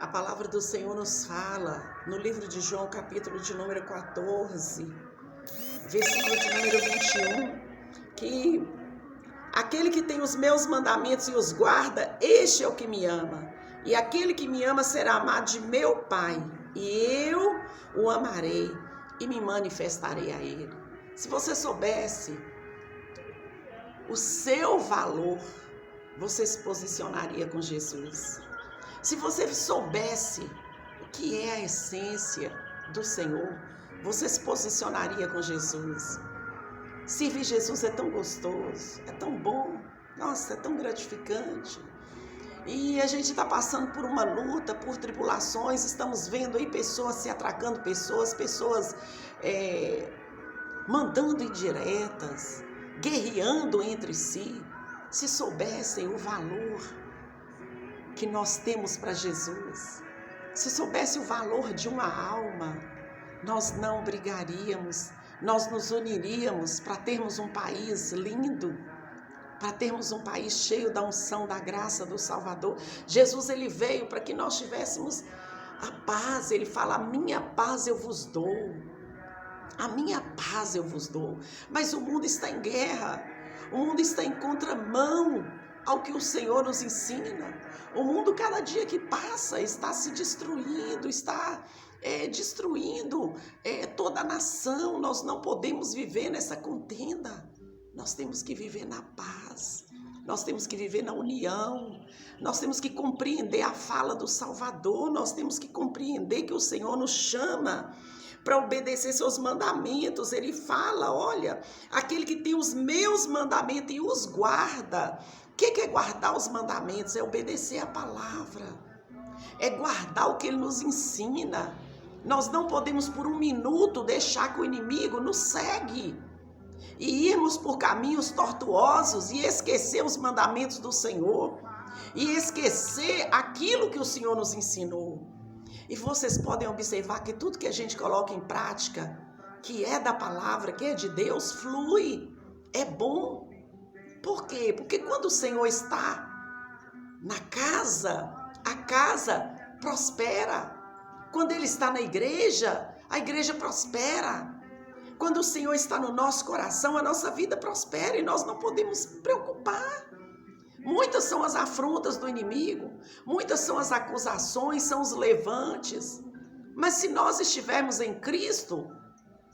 A palavra do Senhor nos fala no livro de João, capítulo de número 14, versículo de número 21, que aquele que tem os meus mandamentos e os guarda, este é o que me ama. E aquele que me ama será amado de meu Pai, e eu o amarei e me manifestarei a ele. Se você soubesse o seu valor, você se posicionaria com Jesus. Se você soubesse o que é a essência do Senhor, você se posicionaria com Jesus. Servir Jesus é tão gostoso, é tão bom, nossa, é tão gratificante. E a gente está passando por uma luta, por tribulações, estamos vendo aí pessoas se atracando, pessoas mandando indiretas, guerreando entre si. Se soubessem o valor que nós temos para Jesus, se soubesse o valor de uma alma, nós não brigaríamos, nós nos uniríamos para termos um país lindo, para termos um país cheio da unção, da graça do Salvador. Jesus, ele veio para que nós tivéssemos a paz. Ele fala: a minha paz eu vos dou, a minha paz eu vos dou. Mas o mundo está em guerra, o mundo está em contramão ao que o Senhor nos ensina. O mundo, cada dia que passa, está se destruindo, está destruindo toda a nação. Nós não podemos viver nessa contenda. Nós temos que viver na paz, nós temos que viver na união, nós temos que compreender a fala do Salvador, nós temos que compreender que o Senhor nos chama para obedecer seus mandamentos. Ele fala: olha, aquele que tem os meus mandamentos e os guarda. O que é guardar os mandamentos? É obedecer a palavra, é guardar o que ele nos ensina. Nós não podemos por um minuto deixar que o inimigo nos segue e irmos por caminhos tortuosos e esquecer os mandamentos do Senhor, e esquecer aquilo que o Senhor nos ensinou. E vocês podem observar que tudo que a gente coloca em prática, que é da palavra, que é de Deus, flui, é bom. Por quê? Porque quando o Senhor está na casa, a casa prospera. Quando Ele está na igreja, a igreja prospera. Quando o Senhor está no nosso coração, a nossa vida prospera e nós não podemos preocupar. Muitas são as afrontas do inimigo, muitas são as acusações, são os levantes. Mas se nós estivermos em Cristo,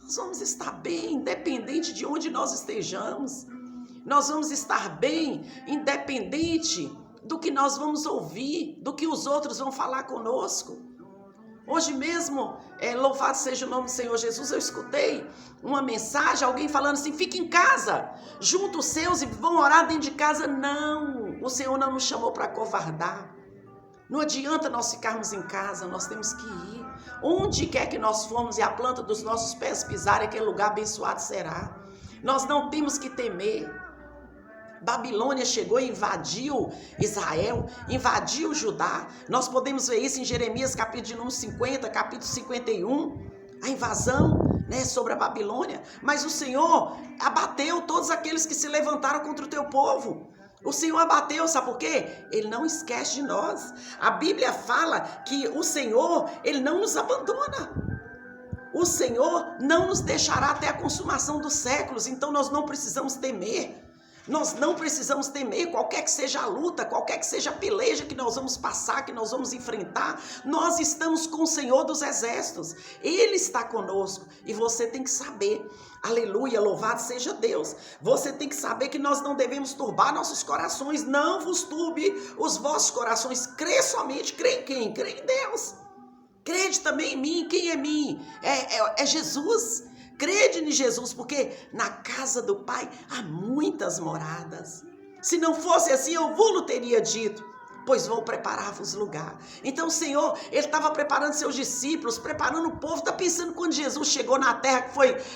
nós vamos estar bem, independente de onde nós estejamos. Nós vamos estar bem, independente do que nós vamos ouvir, do que os outros vão falar conosco. Hoje mesmo, louvado seja o nome do Senhor Jesus, eu escutei uma mensagem, alguém falando assim: fique em casa, junta os seus e vão orar dentro de casa. Não, o Senhor não nos chamou para covardar. Não adianta nós ficarmos em casa, nós temos que ir. Onde quer que nós formos e a planta dos nossos pés pisar, aquele lugar abençoado será. Nós não temos que temer. Babilônia chegou e invadiu Israel, invadiu Judá. Nós podemos ver isso em Jeremias capítulo de número 50, capítulo 51, a invasão, sobre a Babilônia. Mas o Senhor abateu todos aqueles que se levantaram contra o teu povo. O Senhor abateu, sabe por quê? Ele não esquece de nós. A Bíblia fala que o Senhor, Ele não nos abandona. O Senhor não nos deixará até a consumação dos séculos. Então nós não precisamos temer. Nós não precisamos temer qualquer que seja a luta, qualquer que seja a peleja que nós vamos passar, que nós vamos enfrentar. Nós estamos com o Senhor dos Exércitos. Ele está conosco e você tem que saber. Aleluia, louvado seja Deus. Você tem que saber que nós não devemos turbar nossos corações. Não vos turbe os vossos corações. Crê somente. Crê em quem? Crê em Deus. Crede também em mim. Quem é mim? É Jesus. Crede em Jesus, porque na casa do Pai há muitas moradas. Se não fosse assim, eu vos teria dito, pois vou preparar-vos lugar. Então o Senhor, Ele estava preparando seus discípulos, preparando o povo. Está pensando quando Jesus chegou na terra que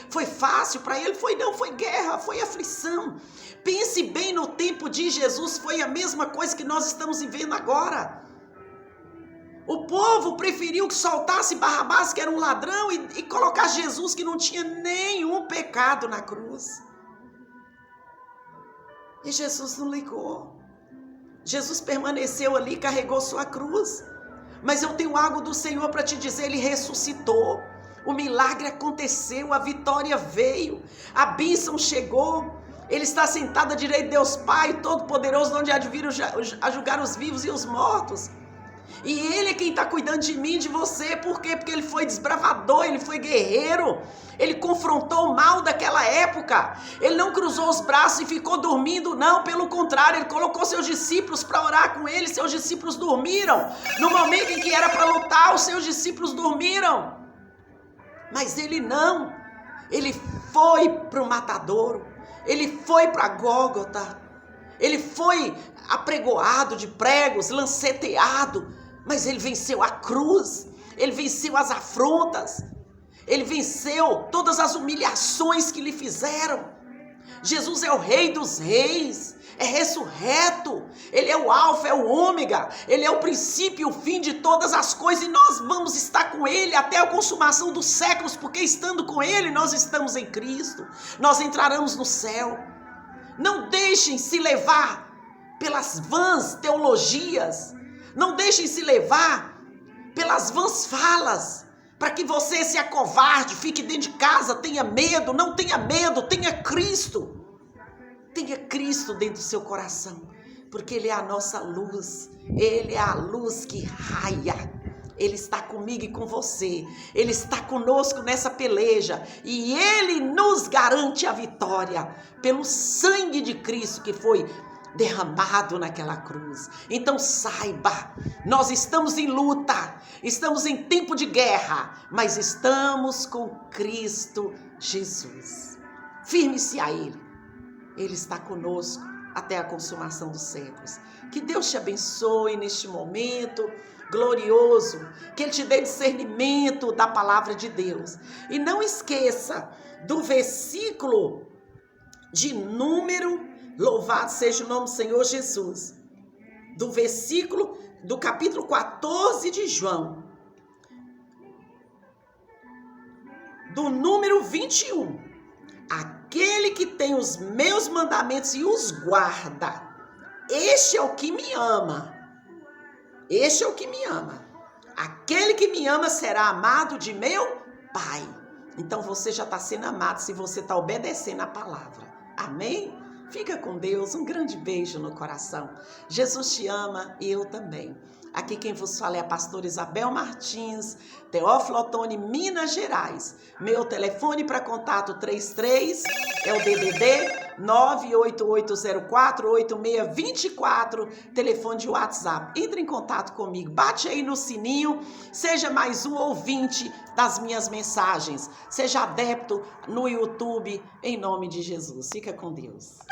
foi fácil para Ele? Não, foi guerra, foi aflição. Pense bem, no tempo de Jesus foi a mesma coisa que nós estamos vivendo agora. O povo preferiu que soltasse Barrabás, que era um ladrão, e colocar Jesus, que não tinha nenhum pecado, na cruz. E Jesus não ligou. Jesus permaneceu ali, carregou sua cruz. Mas eu tenho algo do Senhor para te dizer, Ele ressuscitou. O milagre aconteceu, a vitória veio, a bênção chegou. Ele está sentado à direita de Deus Pai Todo-Poderoso, onde há de vir a julgar os vivos e os mortos. E Ele é quem está cuidando de mim e de você. Por quê? Porque Ele foi desbravador, Ele foi guerreiro. Ele confrontou o mal daquela época. Ele não cruzou os braços e ficou dormindo, não. Pelo contrário, Ele colocou seus discípulos para orar com Ele. Seus discípulos dormiram. No momento em que era para lutar, os seus discípulos dormiram. Mas Ele não. Ele foi para o matadouro. Ele foi para Gólgota. Ele foi apregoado de pregos, lanceteado. Mas Ele venceu a cruz. Ele venceu as afrontas. Ele venceu todas as humilhações que lhe fizeram. Jesus é o Rei dos Reis, é ressurreto. Ele é o Alfa, é o Ômega. Ele é o princípio e o fim de todas as coisas. E nós vamos estar com Ele até a consumação dos séculos, porque estando com Ele, nós estamos em Cristo. Nós entraremos no céu. Não deixem se levar pelas vãs teologias. Não deixem se levar pelas vãs falas, para que você se acovarde, fique dentro de casa, tenha medo. Não tenha medo, tenha Cristo. Tenha Cristo dentro do seu coração, porque Ele é a nossa luz. Ele é a luz que raia. Ele está comigo e com você. Ele está conosco nessa peleja. E Ele nos garante a vitória pelo sangue de Cristo que foi derramado naquela cruz. Então saiba, nós estamos em luta, estamos em tempo de guerra, mas estamos com Cristo Jesus. Firme-se a Ele. Ele está conosco até a consumação dos séculos. Que Deus te abençoe neste momento glorioso, que Ele te dê discernimento da palavra de Deus. E não esqueça do versículo de número, louvado seja o nome do Senhor Jesus, do versículo do capítulo 14 de João, do número 21. Aquele que tem os meus mandamentos e os guarda, este é o que me ama. Este é o que me ama. Aquele que me ama será amado de meu Pai. Então você já está sendo amado se você está obedecendo a palavra. Amém? Fica com Deus, um grande beijo no coração. Jesus te ama e eu também. Aqui quem vos fala é a pastora Isabel Martins, Teófilo Otoni, Minas Gerais. Meu telefone para contato 33 é o DDD 988048624, telefone de WhatsApp. Entre em contato comigo, bate aí no sininho, seja mais um ouvinte das minhas mensagens. Seja adepto no YouTube, em nome de Jesus. Fica com Deus.